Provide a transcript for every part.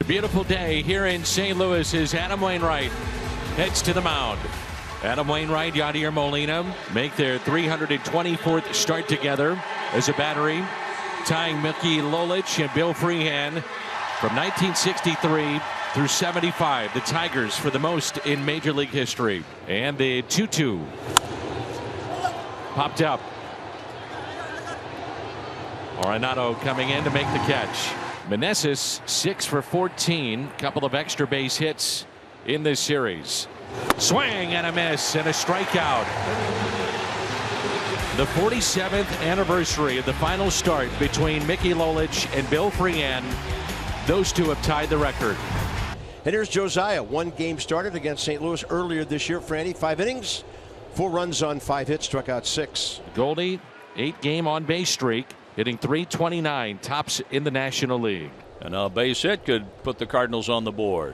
A beautiful day here in St. Louis as Adam Wainwright heads to the mound. Adam Wainwright, Yadier Molina make their 324th start together as a battery, tying Mickey Lolich and Bill Freehan from 1963 through 75. The Tigers for the most in Major League history. And the 2-2 popped up. Arenado coming in to make the catch. Meneses 6 for 14. Couple of extra base hits in this series. Swing and a miss and a strikeout. The 47th anniversary of the final start between Mickey Lolich and Bill Freehan. Those two have tied the record. And here's Josiah. One game started against St. Louis earlier this year. Franny, 5 innings, 4 runs on 5 hits, struck out 6. Goldie, 8-game on base streak, hitting .329, tops in the National League. And a base hit could put the Cardinals on the board.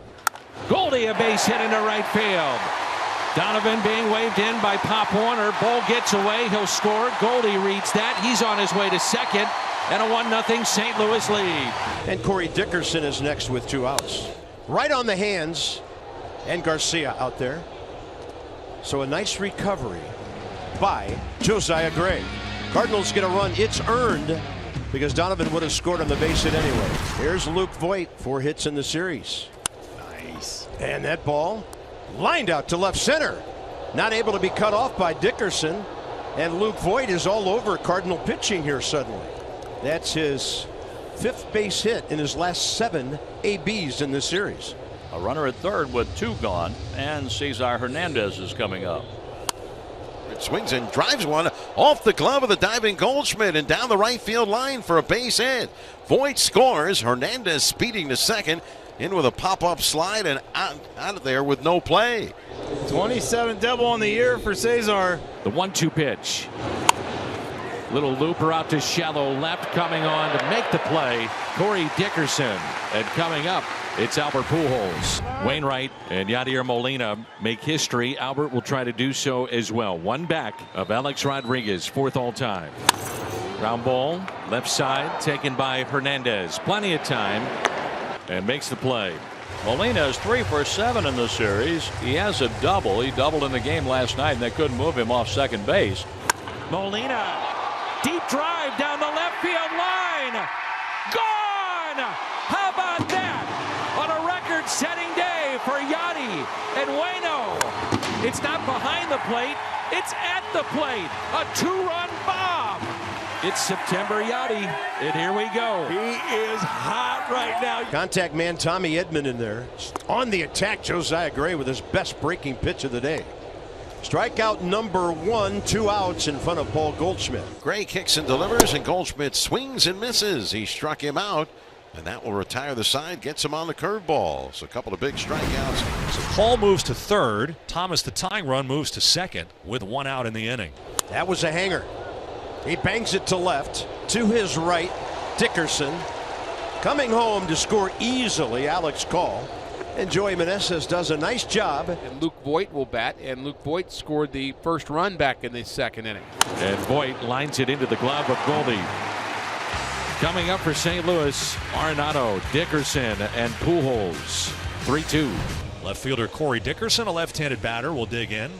Goldie, a base hit into right field. Donovan being waved in by Pop Warner. Ball gets away. He'll score. Goldie reads that. He's on his way to second. And a 1-0 St. Louis lead. And Corey Dickerson is next with 2 outs. Right on the hands. And Garcia out there. So a nice recovery by Josiah Gray. Cardinals get a run. It's earned because Donovan would have scored on the base hit anyway. Here's Luke Voit, 4 hits in the series. Nice. And that ball lined out to left center. Not able to be cut off by Dickerson. And Luke Voit is all over Cardinal pitching here suddenly. That's his 5th base hit in his last 7 ABs in this series. A runner at third with 2 gone, and Cesar Hernandez is coming up. It swings and drives one off the glove of the diving Goldschmidt and down the right field line for a base hit. Voit scores. Hernandez speeding to second, in with a pop-up slide and out of there with no play. 27 double on the year for Cesar. The 1-2 pitch. Little looper out to shallow left, coming on to make the play, Corey Dickerson. And coming up, it's Albert Pujols. Wainwright and Yadier Molina make history. Albert will try to do so as well. One back of Alex Rodriguez, 4th all time. Ground ball, left side, taken by Hernandez. Plenty of time, and makes the play. Molina is 3 for 7 in the series. He has a double. He doubled in the game last night, and they couldn't move him off second base. Molina. Deep drive down the left field line. Gone! How about that? On a record-setting day for Yadi and Waino. It's not behind the plate. It's at the plate. A 2-run bomb. It's September Yadi, and here we go. He is hot right now. Contact man Tommy Edman in there. On the attack, Josiah Gray with his best breaking pitch of the day. Strikeout number 1, 2 outs in front of Paul Goldschmidt. Gray kicks and delivers, and Goldschmidt swings and misses. He struck him out, and that will retire the side, gets him on the curveball. So a couple of big strikeouts. So Paul moves to third. Thomas, the tying run, moves to second with 1 out in the inning. That was a hanger. He bangs it to left. To his right, Dickerson. Coming home to score easily, Alex Call. And Joey Meneses does a nice job. And Luke Voit will bat, and Luke Voit scored the first run back in the 2nd inning. And Voit lines it into the glove of Goldie. Coming up for St. Louis, Arenado, Dickerson, and Pujols. 3-2. Left fielder Corey Dickerson, a left-handed batter, will dig in.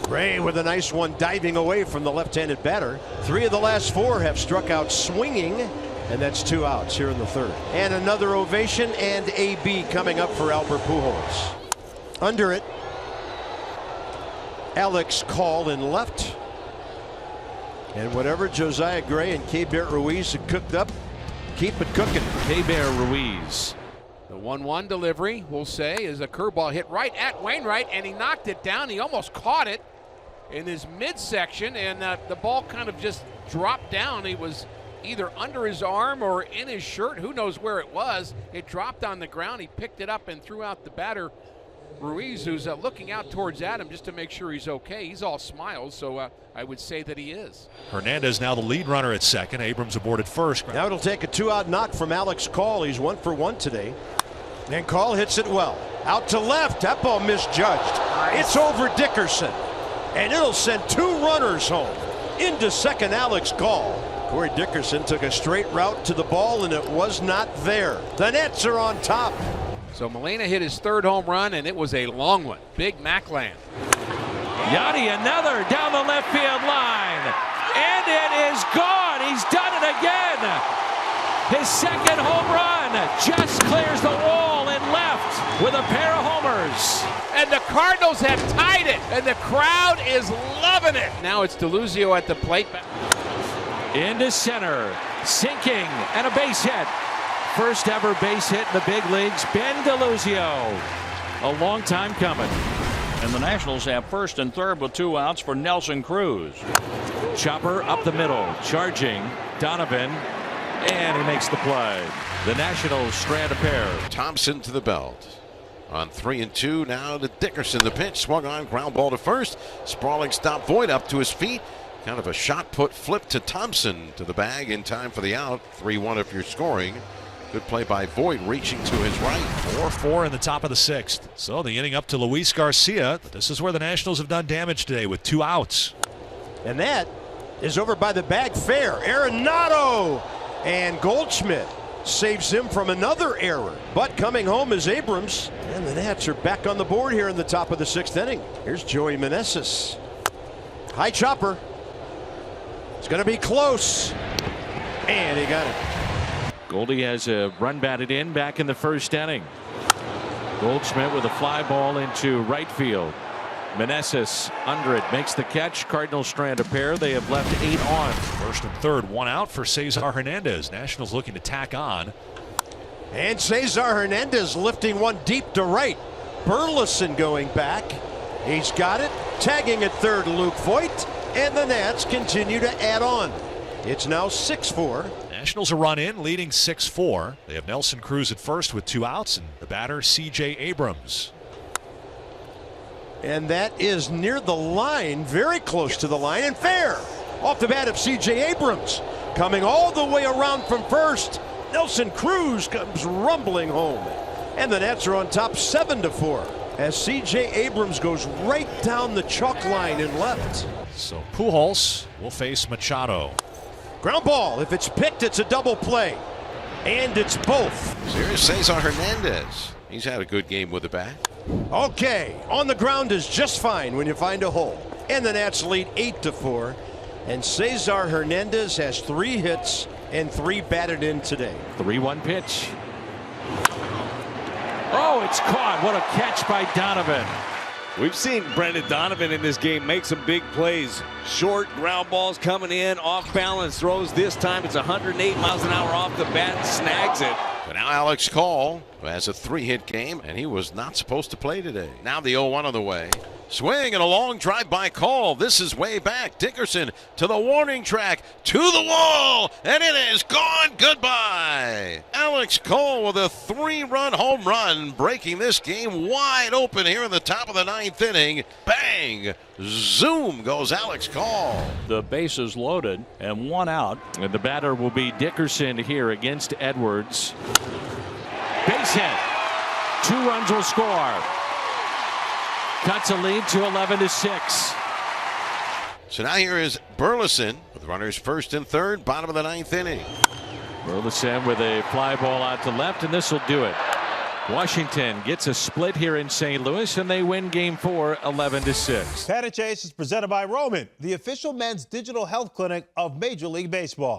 Gray with a nice one diving away from the left-handed batter. 3 of the last 4 have struck out swinging. And that's 2 outs here in the 3rd. And another ovation and AB coming up for Albert Pujols. Under it, Alex Call in left. And whatever Josiah Gray and K-Bear Ruiz have cooked up, keep it cooking. K-Bear Ruiz. The 1-1 delivery, we'll say, is a curveball hit right at Wainwright, and he knocked it down. He almost caught it in his midsection, and the ball kind of just dropped down. He was either under his arm or in his shirt. Who knows where it was. It dropped on the ground. He picked it up and threw out the batter, Ruiz, who's looking out towards Adam just to make sure he's okay. He's all smiles, so I would say that he is. Hernandez now the lead runner at second. Abrams aboard at first. Now it'll take a 2-out knock from Alex Call. He's 1 for 1 today. And Call hits it well. Out to left. That ball misjudged. It's over Dickerson. And it'll send 2 runners home. Into second, Alex Call. Corey Dickerson took a straight route to the ball, and it was not there. The Nets are on top. So Molina hit his third home run, and it was a long one. Big Macland. Yachty, another down the left field line. And it is gone. He's done it again. His second home run just clears the wall and left with a pair of homers. And the Cardinals have tied it, and the crowd is loving it. Now it's DeLuzio at the plate. Into center, sinking, and a base hit. First ever base hit in the big leagues, Ben DeLuzio. A long time coming. And the Nationals have first and third with 2 outs for Nelson Cruz. Chopper up the middle, charging Donovan, and he makes the play. The Nationals strand a pair. Thompson to the belt. On 3-2 now to Dickerson. The pitch swung on, ground ball to first. Sprawling stop, Voit up to his feet. Kind of a shot put flip to Thompson to the bag in time for the out. 3-1 if you're scoring. Good play by Voit reaching to his right. 4-4 in the top of the 6th. So the inning up to Luis Garcia. This is where the Nationals have done damage today with 2 outs. And that is over by the bag fair. Arenado, and Goldschmidt saves him from another error. But coming home is Abrams, and the Nats are back on the board here in the top of the 6th inning. Here's Joey Meneses. High chopper. It's going to be close, and he got it. Goldie has a run batted in back in the first inning. Goldschmidt with a fly ball into right field. Meneses under it, makes the catch. Cardinals strand a pair. They have left 8 on. First and third, 1 out for Cesar Hernandez. Nationals looking to tack on. And Cesar Hernandez lifting one deep to right. Burleson going back. He's got it. Tagging at third, Luke Voit. And the Nats continue to add on. It's now 6-4. Nationals a run in, leading 6-4. They have Nelson Cruz at first with 2 outs, and the batter C.J. Abrams. And that is near the line, very close to the line, and fair. Off the bat of C.J. Abrams. Coming all the way around from first. Nelson Cruz comes rumbling home. And the Nats are on top 7-4. As C.J. Abrams goes right down the chalk line and left. So Pujols will face Machado. Ground ball. If it's picked, it's a double play. And it's both. So here's Cesar Hernandez. He's had a good game with the bat. Okay, on the ground is just fine when you find a hole. And the Nats lead 8-4. And Cesar Hernandez has 3 hits and 3 batted in today. 3-1 pitch. Oh, it's caught. What a catch by Donovan. We've seen Brendan Donovan in this game make some big plays. Short ground balls coming in, off balance throws. This time it's 108 miles an hour off the bat, snags it. But now Alex Call, who has a 3-hit game, and he was not supposed to play today. Now the 0-1 on the way. Swing and a long drive by Call. This is way back. Dickerson to the warning track, to the wall, and it is gone. Goodbye. Alex Call with a 3-run home run, breaking this game wide open here in the top of the 9th inning. Bang! Zoom goes Alex Call. The bases loaded and 1 out. And the batter will be Dickerson here against Edwards. Base hit. 2 runs will score. Cuts a lead to 11-6. So now here is Burleson with runners first and third, bottom of the 9th inning. Burleson with a fly ball out to left, and this will do it. Washington gets a split here in St. Louis, and they win Game 4, 11-6. Pat and Chase is presented by Roman, the official men's digital health clinic of Major League Baseball.